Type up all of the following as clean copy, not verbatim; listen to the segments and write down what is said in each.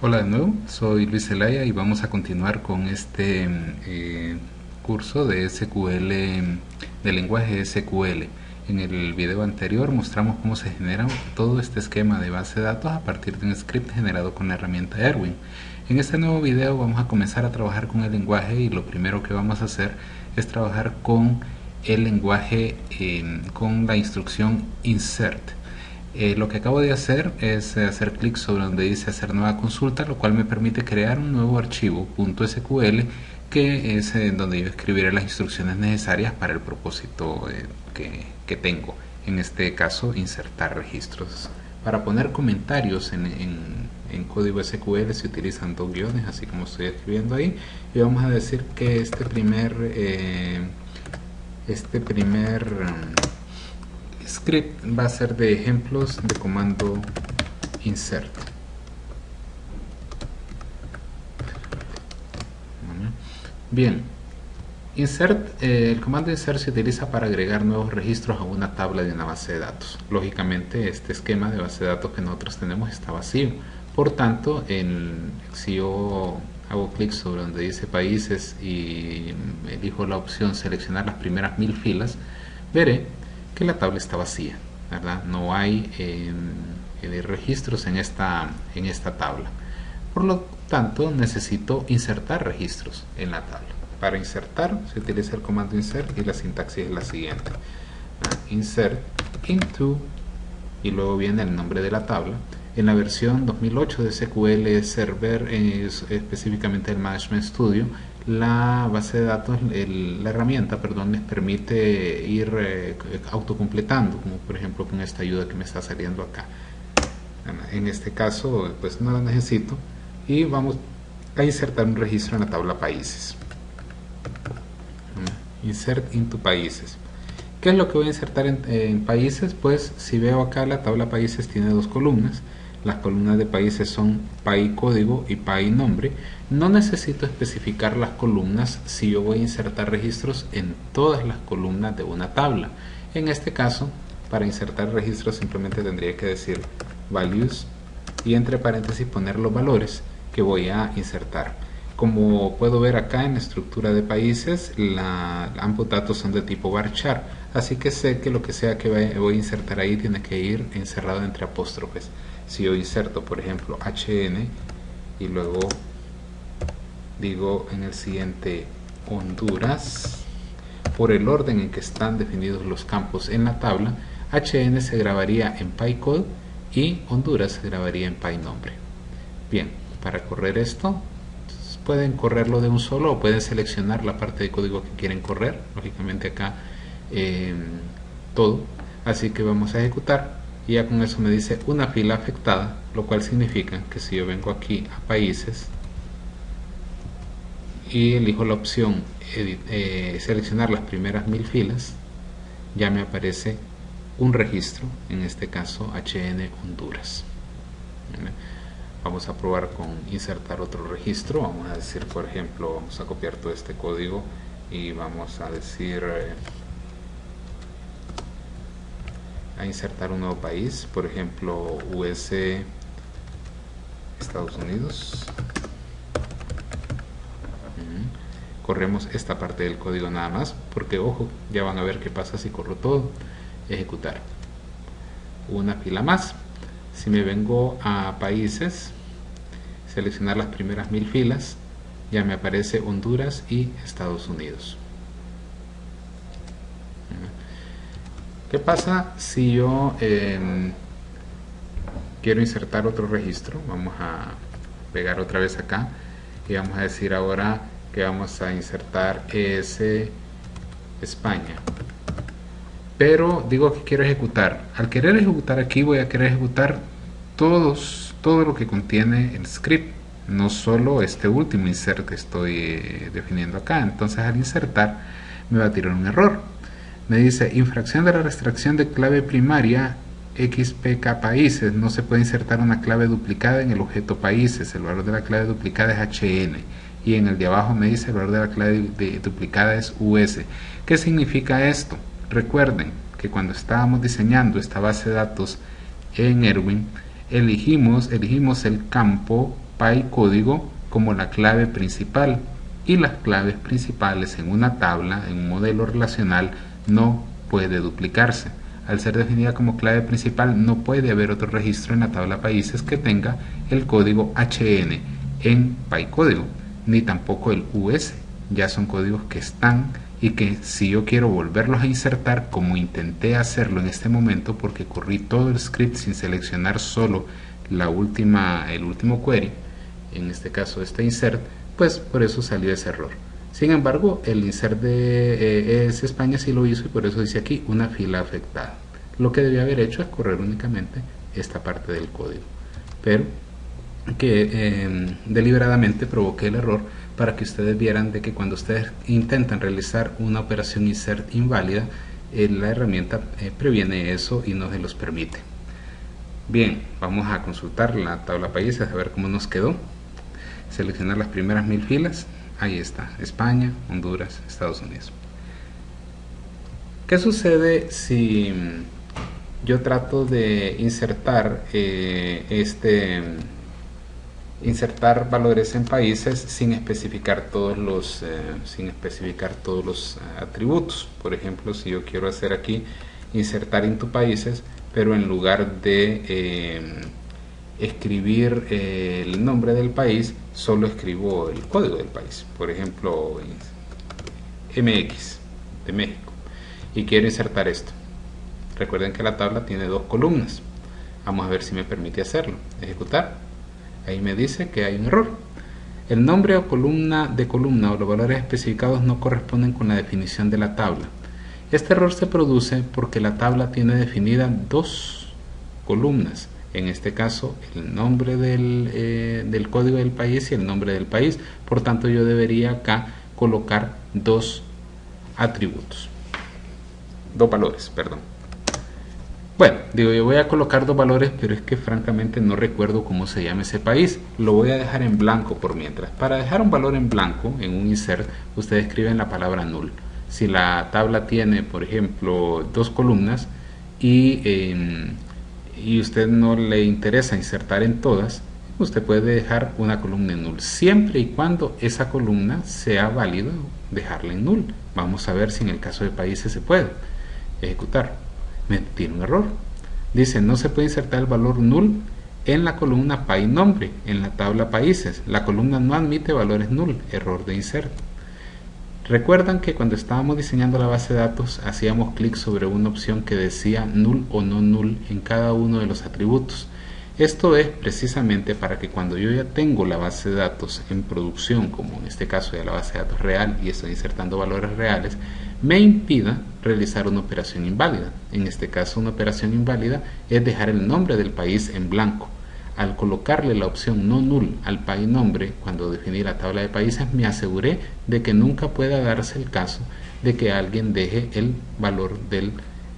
Hola de nuevo, soy Luis Zelaya y vamos a continuar con este curso de SQL, de lenguaje SQL. En el video anterior mostramos cómo se genera todo este esquema de base de datos a partir de un script generado con la herramienta Erwin. En este nuevo video vamos a comenzar a trabajar con el lenguaje y lo primero que vamos a hacer es trabajar con el lenguaje con la instrucción insert. Lo que acabo de hacer es hacer clic sobre donde dice hacer nueva consulta, lo cual me permite crear un nuevo archivo .sql que es donde yo escribiré las instrucciones necesarias para el propósito que tengo. En este caso, insertar registros. Para poner comentarios en código SQL se utilizan dos guiones, así como estoy escribiendo ahí, y vamos a decir que este primer script va a ser de ejemplos de comando insert. Bien, el comando insert se utiliza para agregar nuevos registros a una tabla de una base de datos. Lógicamente este esquema de base de datos que nosotros tenemos está vacío, por tanto si yo hago clic sobre donde dice países y elijo la opción seleccionar las primeras 1000 filas, veré que la tabla está vacía, ¿verdad? No hay registros en esta tabla. Por lo tanto, necesito insertar registros en la tabla. Para insertar se utiliza el comando insert y la sintaxis es la siguiente: insert into, y luego viene el nombre de la tabla. En la versión 2008 de SQL Server, específicamente el Management Studio, la base de datos, la herramienta, les permite ir autocompletando, como por ejemplo con esta ayuda que me está saliendo acá. En este caso, pues no la necesito y vamos a insertar un registro en la tabla países. Insert into países. ¿Qué es lo que voy a insertar en países? Pues si veo acá, la tabla países tiene dos columnas. Las columnas de países son PAI código y PAI nombre. No necesito especificar las columnas si yo voy a insertar registros en todas las columnas de una tabla. En este caso, para insertar registros simplemente tendría que decir values y entre paréntesis poner los valores que voy a insertar. Como puedo ver acá en la estructura de países, ambos datos son de tipo varchar, así que sé que lo que sea que voy a insertar ahí tiene que ir encerrado entre apóstrofes. Si yo inserto, por ejemplo, HN y luego digo en el siguiente Honduras, por el orden en que están definidos los campos en la tabla, HN se grabaría en PyCode y Honduras se grabaría en PyNombre. Bien, para correr esto, pueden correrlo de un solo o pueden seleccionar la parte de código que quieren correr, lógicamente acá todo, así que vamos a ejecutar y ya con eso me dice una fila afectada, lo cual significa que si yo vengo aquí a países y elijo la opción seleccionar las primeras 1000 filas, ya me aparece un registro, en este caso HN Honduras. Vamos a probar con insertar otro registro. Vamos a decir, por ejemplo, vamos a copiar todo este código y vamos a decir a insertar un nuevo país, por ejemplo US Estados Unidos. Corremos esta parte del código nada más, porque ojo, ya van a ver qué pasa si corro todo. Ejecutar. Una fila más. Si me vengo a países, seleccionar las primeras 1000 filas, ya me aparece Honduras y Estados Unidos. ¿Qué pasa si yo quiero insertar otro registro? Vamos a pegar otra vez acá y vamos a decir ahora que vamos a insertar España, pero digo que quiero ejecutar. Al querer ejecutar aquí voy a querer ejecutar todo lo que contiene el script, no solo este último insert que estoy definiendo acá. Entonces al insertar me va a tirar un error, me dice infracción de la restricción de clave primaria XPK países, no se puede insertar una clave duplicada en el objeto países, el valor de la clave duplicada es HN, y en el de abajo me dice el valor de la clave duplicada es US. ¿Qué significa esto? Recuerden que cuando estábamos diseñando esta base de datos en Erwin, elegimos el campo PyCódigo como la clave principal, y las claves principales en una tabla, en un modelo relacional, no puede duplicarse. Al ser definida como clave principal, no puede haber otro registro en la tabla países que tenga el código HN en PyCódigo, ni tampoco el US. Ya son códigos que están y que si yo quiero volverlos a insertar, como intenté hacerlo en este momento, porque corrí todo el script sin seleccionar solo el último query, en este caso este insert, pues por eso salió ese error. Sin embargo, el insert de ES España sí lo hizo, y por eso dice aquí una fila afectada. Lo que debía haber hecho es correr únicamente esta parte del código, pero que deliberadamente provoqué el error para que ustedes vieran de que cuando ustedes intentan realizar una operación insert inválida, la herramienta previene eso y no se los permite. Bien, vamos a consultar la tabla países a ver cómo nos quedó. Seleccionar las primeras 1000 filas. Ahí está, España, Honduras, Estados Unidos. ¿Qué sucede si yo trato de insertar insertar valores en países sin especificar todos los atributos? Por ejemplo, si yo quiero hacer aquí insertar into países, pero en lugar de escribir el nombre del país, solo escribo el código del país, por ejemplo MX de México, y quiero insertar esto. Recuerden que la tabla tiene 2 columnas. Vamos a ver si me permite hacerlo. Ejecutar. Ahí me dice que hay un error. El nombre o columna o los valores especificados no corresponden con la definición de la tabla. Este error se produce porque la tabla tiene definida 2 columnas. En este caso, el nombre del código del país y el nombre del país. Por tanto, yo debería acá colocar 2 atributos. 2 valores, perdón. Bueno, digo, yo voy a colocar 2 valores, pero es que francamente no recuerdo cómo se llama ese país. Lo voy a dejar en blanco por mientras. Para dejar un valor en blanco en un insert, ustedes escriben la palabra null. Si la tabla tiene, por ejemplo, 2 columnas y usted no le interesa insertar en todas, usted puede dejar una columna en null, siempre y cuando esa columna sea válido dejarla en null. Vamos a ver si en el caso de países se puede. Ejecutar. Me tiene un error. Dice, no se puede insertar el valor null en la columna PyNombre, en la tabla países. La columna no admite valores null. Error de insert. Recuerdan que cuando estábamos diseñando la base de datos hacíamos clic sobre una opción que decía null o no null en cada uno de los atributos. Esto es precisamente para que cuando yo ya tengo la base de datos en producción, como en este caso ya la base de datos real y estoy insertando valores reales, me impida realizar una operación inválida. En este caso, una operación inválida es dejar el nombre del país en blanco. Al colocarle la opción no null al PyNombre, cuando definí la tabla de países, me aseguré de que nunca pueda darse el caso de que alguien deje el valor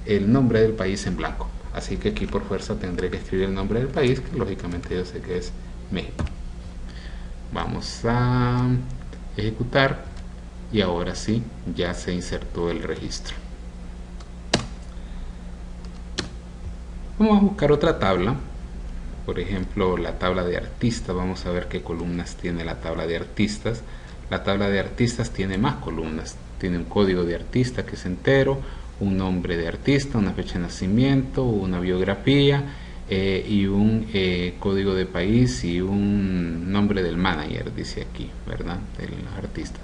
el nombre del país en blanco. Así que aquí por fuerza tendré que escribir el nombre del país, que lógicamente yo sé que es México. Vamos a ejecutar y ahora sí, ya se insertó el registro. Vamos a buscar otra tabla. Por ejemplo, la tabla de artistas. Vamos a ver qué columnas tiene la tabla de artistas. La tabla de artistas tiene más columnas. Tiene un código de artista que es entero, un nombre de artista, una fecha de nacimiento, una biografía y un código de país y un nombre del manager, dice aquí, ¿verdad? Del artista.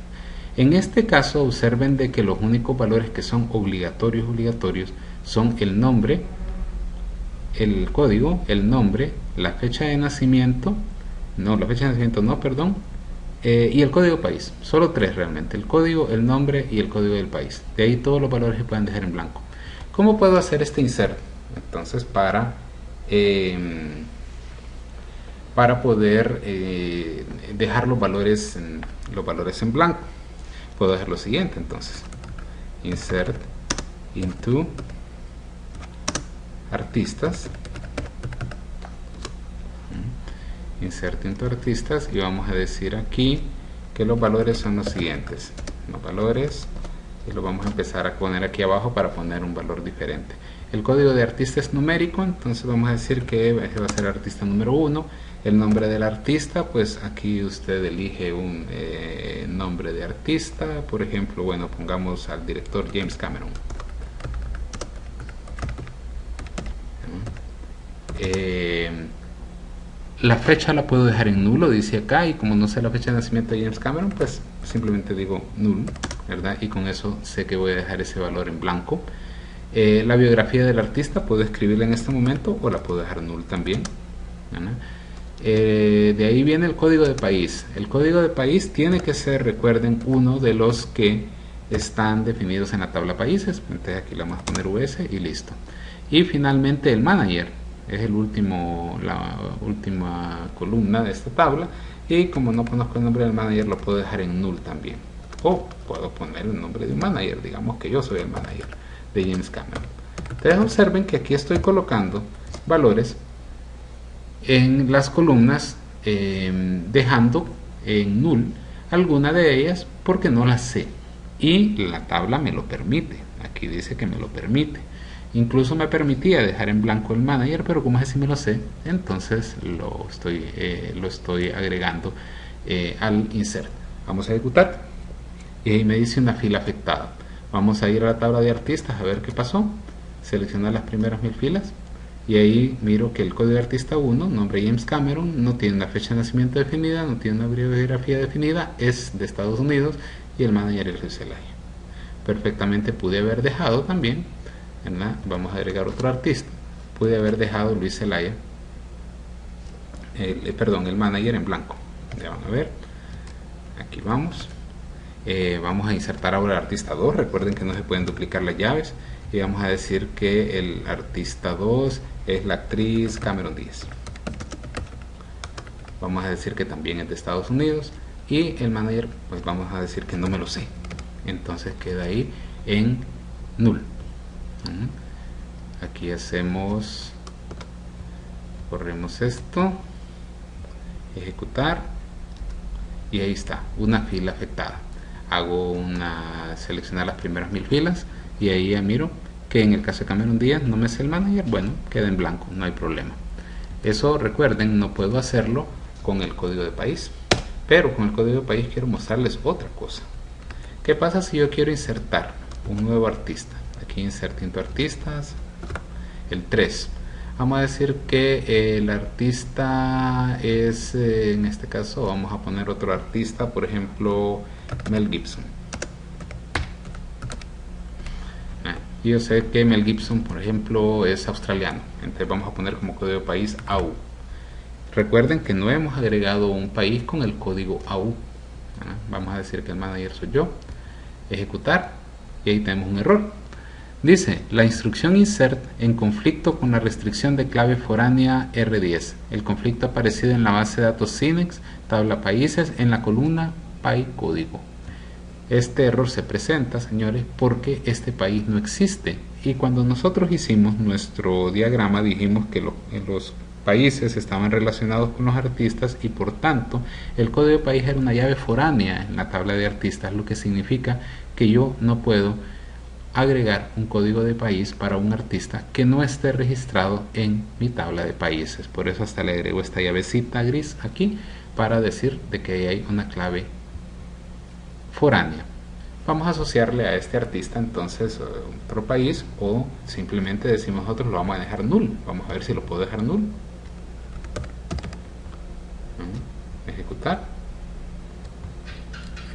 En este caso, observen de que los únicos valores que son obligatorios son el nombre, el código, el nombre, la fecha de nacimiento, y el código país. Solo 3 realmente: el código, el nombre y el código del país. De ahí todos los valores se pueden dejar en blanco. ¿Cómo puedo hacer este insert? Entonces, para poder dejar los valores en blanco, puedo hacer lo siguiente. Entonces, insert into artistas, y vamos a decir aquí que los valores son los siguientes. Los valores, y lo vamos a empezar a poner aquí abajo para poner un valor diferente. El código de artista es numérico, entonces vamos a decir que va a ser artista número 1. El nombre del artista, pues aquí usted elige un nombre de artista, por ejemplo, bueno, pongamos al director James Cameron. La fecha la puedo dejar en nulo, dice acá, y como no sé la fecha de nacimiento de James Cameron, pues simplemente digo null, ¿verdad? Y con eso sé que voy a dejar ese valor en blanco. La biografía del artista puedo escribirla en este momento o la puedo dejar null también, ¿verdad? De ahí viene el código de país. El código de país tiene que ser, recuerden, uno de los que están definidos en la tabla países. Entonces aquí le vamos a poner US y listo. Y finalmente el manager es la última columna de esta tabla, y como no conozco el nombre del manager lo puedo dejar en null también, o puedo poner el nombre de un manager, digamos que yo soy el manager de James Cameron. Entonces observen que aquí estoy colocando valores en las columnas, dejando en null alguna de ellas porque no las sé y la tabla me lo permite. Aquí dice que me lo permite. Incluso me permitía dejar en blanco el manager, pero como así me lo sé, entonces lo estoy agregando al insert. Vamos a ejecutar y ahí me dice una fila afectada. Vamos a ir a la tabla de artistas a ver qué pasó. Seleccionar las primeras 1000 filas y ahí miro que el código de artista 1, nombre James Cameron, no tiene una fecha de nacimiento definida, no tiene una biografía definida, es de Estados Unidos, y el manager es Luis Zelaya. Perfectamente pude haber dejado también, ¿verdad? Vamos a agregar otro artista, pude haber dejado Luis Zelaya, el manager en blanco. Ya van a ver, aquí vamos. Vamos a insertar ahora el artista 2, recuerden que no se pueden duplicar las llaves, y vamos a decir que el artista 2 es la actriz Cameron Díaz. Vamos a decir que también es de Estados Unidos, y el manager pues vamos a decir que no me lo sé, entonces queda ahí en null. Aquí hacemos, corremos esto, ejecutar, y ahí está, una fila afectada. Hago seleccionar las primeras 1000 filas y ahí ya miro que en el caso de Cameron Díaz no me sé el manager, bueno, queda en blanco, no hay problema. Eso, recuerden, no puedo hacerlo con el código de país, pero con el código de país quiero mostrarles otra cosa. ¿Qué pasa si yo quiero insertar un nuevo artista? Aquí insertando artistas, el 3. Vamos a decir que el artista es, en este caso vamos a poner otro artista, por ejemplo Mel Gibson. Yo sé que Mel Gibson, por ejemplo, es australiano, entonces vamos a poner como código de país AU. Recuerden que no hemos agregado un país con el código AU. Vamos a decir que el manager soy yo, ejecutar, y ahí tenemos un error. Dice, la instrucción insert en conflicto con la restricción de clave foránea R10. El conflicto ha aparecido en la base de datos SYNEX, tabla países, en la columna PAI código. Este error se presenta, señores, porque este país no existe. Y cuando nosotros hicimos nuestro diagrama dijimos que los países estaban relacionados con los artistas y por tanto el código de país era una llave foránea en la tabla de artistas, lo que significa que yo no puedo agregar un código de país para un artista que no esté registrado en mi tabla de países. Por eso hasta le agrego esta llavecita gris aquí para decir de que hay una clave foránea. Vamos a asociarle a este artista entonces otro país, o simplemente decimos nosotros lo vamos a dejar null. Vamos a ver si lo puedo dejar null. Ejecutar.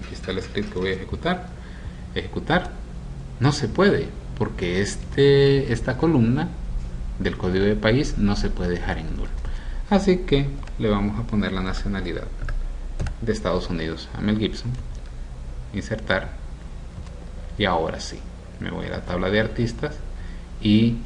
Aquí está el script que voy a ejecutar. Ejecutar. No se puede porque esta columna del código de país no se puede dejar en null. Así que le vamos a poner la nacionalidad de Estados Unidos a Mel Gibson. Insertar, y ahora sí me voy a la tabla de artistas y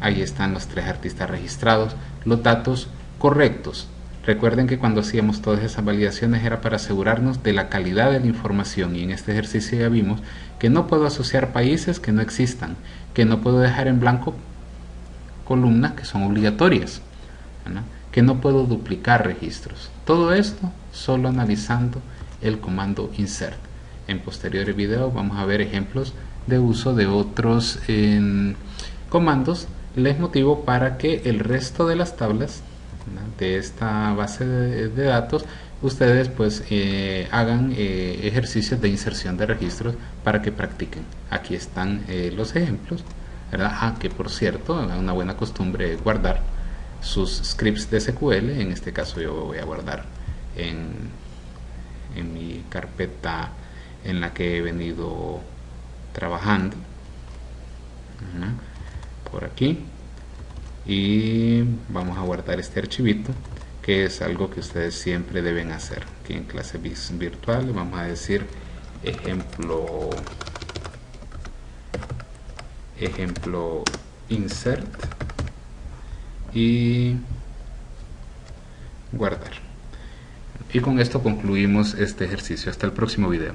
ahí están los 3 artistas registrados, los datos correctos. Recuerden que cuando hacíamos todas esas validaciones era para asegurarnos de la calidad de la información, y en este ejercicio ya vimos que no puedo asociar países que no existan, que no puedo dejar en blanco columnas que son obligatorias, ¿no? Que no puedo duplicar registros. Todo esto solo analizando el comando insert. En posteriores videos vamos a ver ejemplos de uso de otros comandos. Les motivo para que el resto de las tablas de esta base de datos, ustedes pues hagan ejercicios de inserción de registros para que practiquen. Aquí están los ejemplos, ¿verdad? Que por cierto, una buena costumbre es guardar sus scripts de SQL. En este caso yo voy a guardar en mi carpeta en la que he venido trabajando, por aquí, y vamos a guardar este archivito, que es algo que ustedes siempre deben hacer. Aquí en clase virtual vamos a decir ejemplo insert y guardar. Y con esto concluimos este ejercicio. Hasta el próximo video.